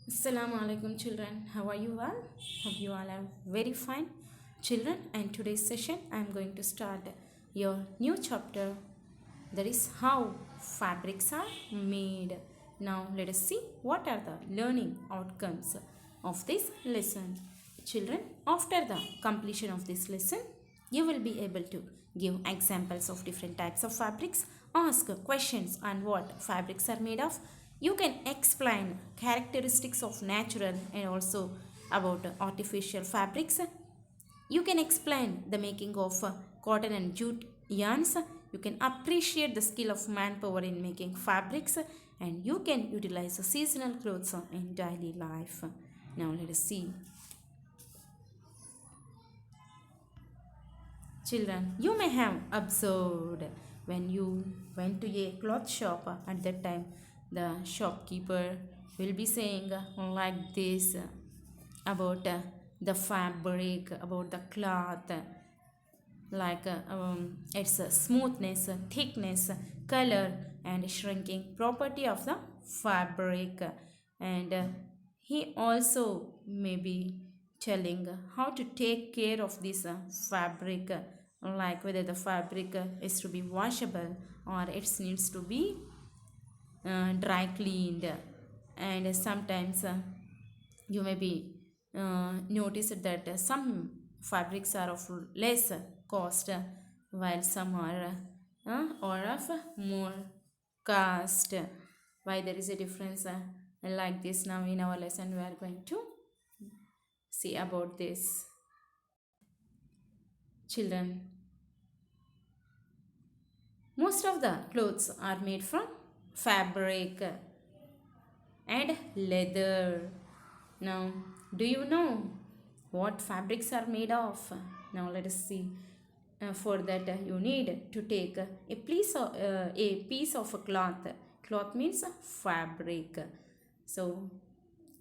Assalamu alaikum children. How are you all? Hope you all are very fine. Children, and today's session I am going to start your new chapter, that is how fabrics are made. Now let us see what are the learning outcomes of this lesson. Children, after the completion of this lesson, you will be able to give examples of different types of fabrics, ask questions on what fabrics are made of. You can explain characteristics of natural and also about artificial fabrics. You can explain the making of cotton and jute yarns. You can appreciate the skill of manpower in making fabrics, and you can utilize seasonal clothes in daily life. Now let us see. Children, you may have observed when you went to a cloth shop at that time, the shopkeeper will be saying like this about the fabric, about the cloth, like its smoothness, thickness, color, and shrinking property of the fabric. And he also may be telling how to take care of this fabric, like whether the fabric is to be washable or it needs to be dry cleaned. And sometimes you may be noticed that some fabrics are of less cost, while some are or of more cost. Why there is a difference like this? Now in our lesson we are going to see about this. Children, most of the clothes are made from fabric and leather. Now, do you know what fabrics are made of? Now, let us see. For that, you need to take a piece of a cloth. Cloth means fabric. So,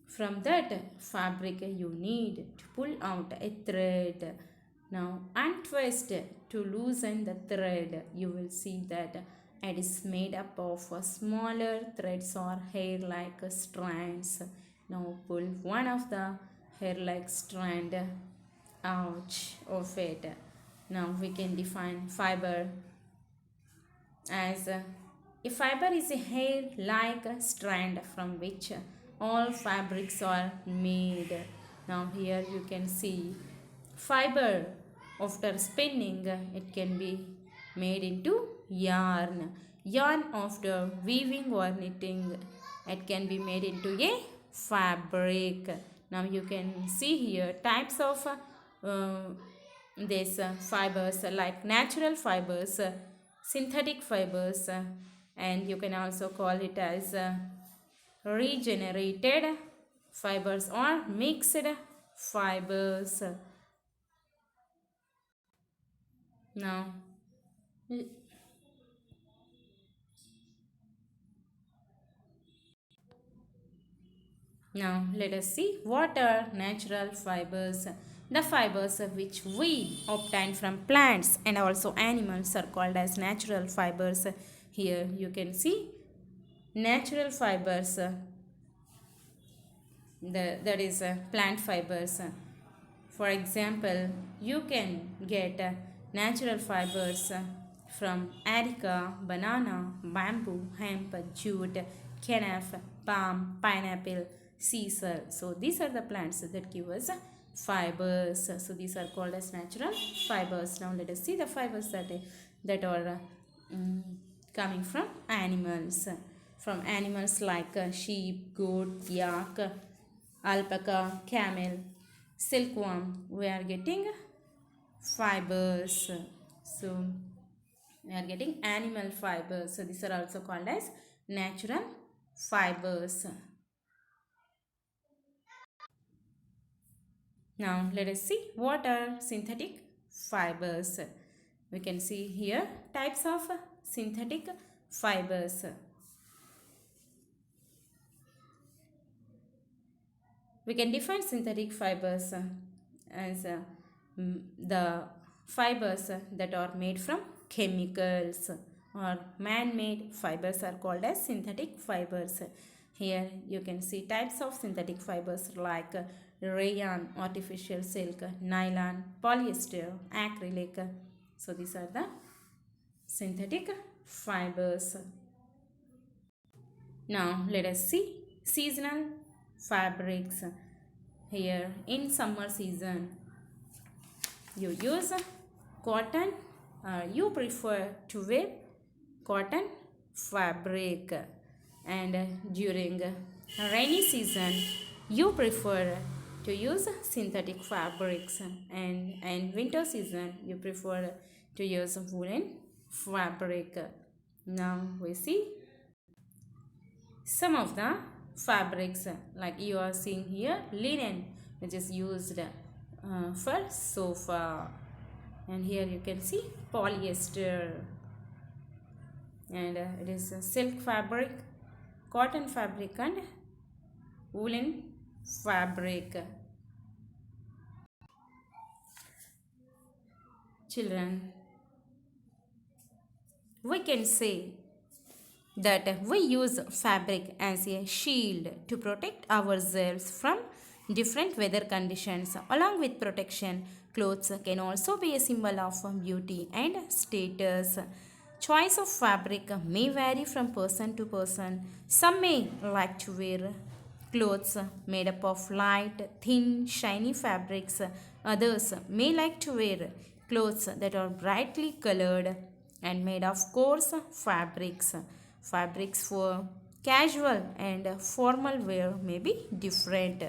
from that fabric, you need to pull out a thread. Now, untwist to loosen the thread. You will see that it is made up of smaller threads or hair-like strands. Now, pull one of the hair-like strand out of it. Now, we can define fiber as a fiber is a hair-like strand from which all fabrics are made. Now here you can see fiber. After spinning, it can be made into yarn. Yarn after weaving or knitting, it can be made into a fabric. Now you can see here types of these fibers, like natural fibers, synthetic fibers, and you can also call it as regenerated fibers or mixed fibers. Now, now let us see what are natural fibers. The fibers which we obtain from plants and also animals are called as natural fibers. Here you can see natural fibers, that is plant fibers. For example, you can get natural fibers from areca, banana, bamboo, hemp, jute, kenaf, palm, pineapple, sisal. So these are the plants that give us fibers. So these are called as natural fibers. Now let us see the fibers that are coming from animals. From animals like sheep, goat, yak, alpaca, camel, silkworm, we are getting fibers. So we are getting animal fibers. So these are also called as natural fibers. Now let us see what are synthetic fibers. We can see here types of synthetic fibers. We can define synthetic fibers as the fibers that are made from chemicals, or man-made fibers are called as synthetic fibers. Here you can see types of synthetic fibers like rayon, artificial silk, nylon, polyester, acrylic. So these are the synthetic fibers. Now let us see seasonal fabrics. Here in summer season you use cotton, you prefer to wear cotton fabric, and during rainy season you prefer to use synthetic fabrics, and winter season you prefer to use woolen fabric. Now we see some of the fabrics, like you are seeing here linen, which is used for sofa, and here you can see polyester, and it is a silk fabric, cotton fabric, and woolen fabric. Children, we can say that we use fabric as a shield to protect ourselves from different weather conditions. Along with protection, clothes can also be a symbol of beauty and status. Choice of fabric may vary from person to person. Some may like to wear clothes made up of light, thin, shiny fabrics. Others may like to wear clothes that are brightly colored and made of coarse fabrics. Fabrics for casual and formal wear may be different.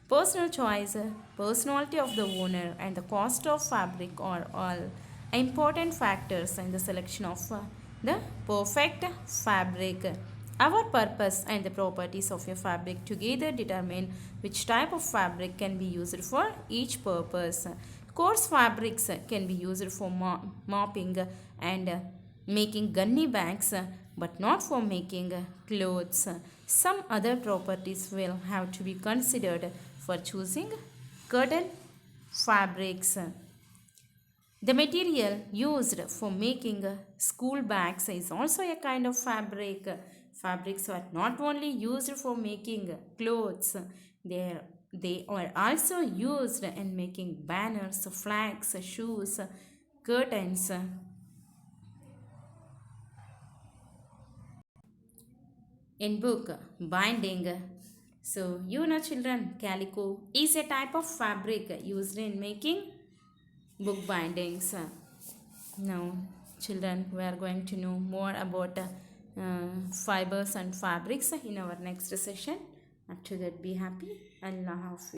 Personal choice, personality of the owner, and the cost of fabric are all important factors in the selection of the perfect fabric. Our purpose and the properties of a fabric together determine which type of fabric can be used for each purpose. Coarse fabrics can be used for mopping and making gunny bags, but not for making clothes. Some other properties will have to be considered for choosing cotton fabrics. The material used for making school bags is also a kind of fabric. Fabrics are not only used for making clothes, they are also used in making banners, flags, shoes, curtains. In book binding. So, you know, children, calico is a type of fabric used in making book bindings. Now, children, we are going to know more about fibers and fabrics in our next session. Up to that, be happy. Allah Hafiz.